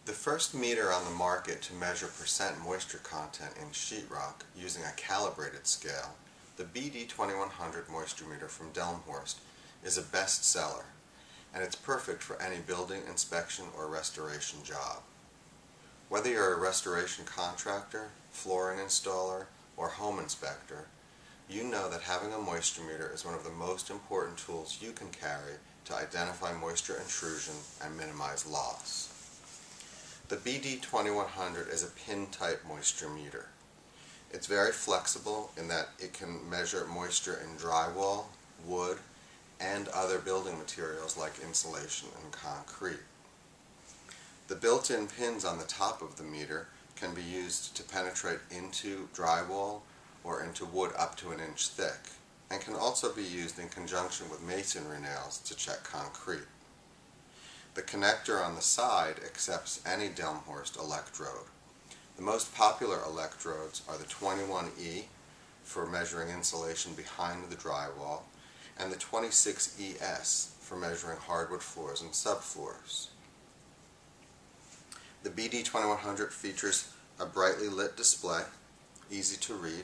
The first meter on the market to measure percent moisture content in sheetrock using a calibrated scale, the BD-2100 moisture meter from Delmhorst, is a bestseller, and it's perfect for any building inspection or restoration job. Whether you're a restoration contractor, flooring installer, or home inspector, you know that having a moisture meter is one of the most important tools you can carry to identify moisture intrusion and minimize loss. The BD-2100 is a pin-type moisture meter. It's very flexible in that it can measure moisture in drywall, wood, and other building materials like insulation and concrete. The built-in pins on the top of the meter can be used to penetrate into drywall or into wood up to an inch thick, and can also be used in conjunction with masonry nails to check concrete. The connector on the side accepts any Delmhorst electrode. The most popular electrodes are the 21E for measuring insulation behind the drywall, and the 26ES for measuring hardwood floors and subfloors. The BD-2100 features a brightly lit display, easy to read.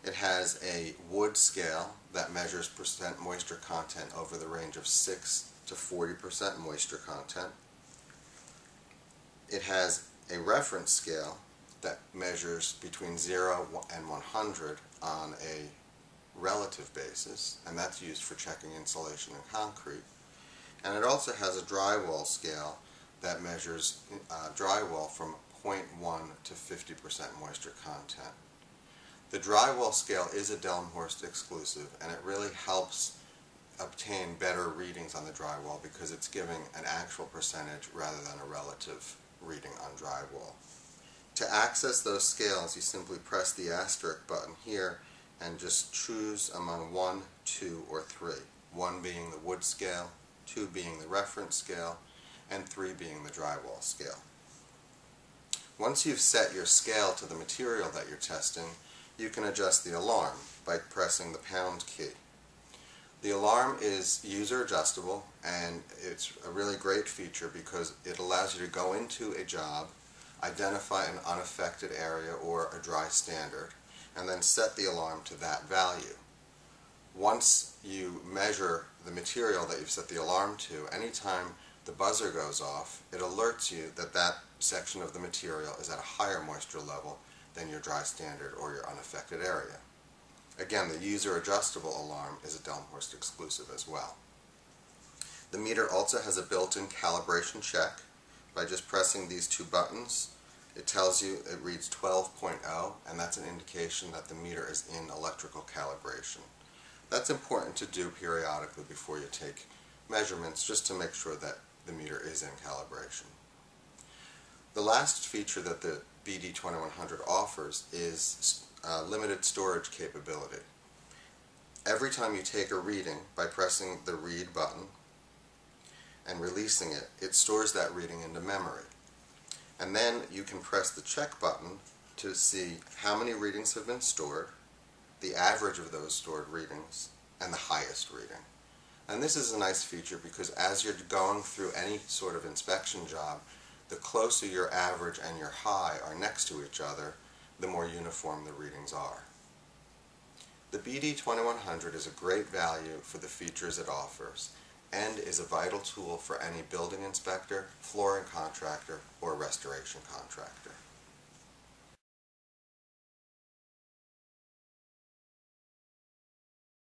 It has a wood scale that measures percent moisture content over the range of 6 to 40% moisture content. It has a reference scale that measures between 0 and 100 on a relative basis, and that's used for checking insulation and concrete. And it also has a drywall scale that measures drywall from 0.1 to 50% moisture content. The drywall scale is a Delmhorst exclusive, and it really helps obtain better readings on the drywall because it's giving an actual percentage rather than a relative reading on drywall. To access those scales, you simply press the asterisk button here and just choose among 1, 2, or 3. 1 being the wood scale, 2 being the reference scale, and 3 being the drywall scale. Once you've set your scale to the material that you're testing, you can adjust the alarm by pressing the pound key. The alarm is user adjustable, and it's a really great feature because it allows you to go into a job, identify an unaffected area or a dry standard, and then set the alarm to that value. Once you measure the material that you've set the alarm to, anytime the buzzer goes off, it alerts you that that section of the material is at a higher moisture level than your dry standard or your unaffected area. Again, the user adjustable alarm is a Delmhorst exclusive as well. The meter also has a built-in calibration check. By just pressing these 2 buttons, it tells you it reads 12.0, and that's an indication that the meter is in electrical calibration. That's important to do periodically before you take measurements, just to make sure that the meter is in calibration. The last feature that the BD-2100 offers is limited storage capability. Every time you take a reading by pressing the read button and releasing it, it stores that reading into memory. And then you can press the check button to see how many readings have been stored, the average of those stored readings, and the highest reading. And this is a nice feature because as you're going through any sort of inspection job, the closer your average and your high are next to each other, the more uniform the readings are. The BD-2100 is a great value for the features it offers, and is a vital tool for any building inspector, flooring contractor, or restoration contractor.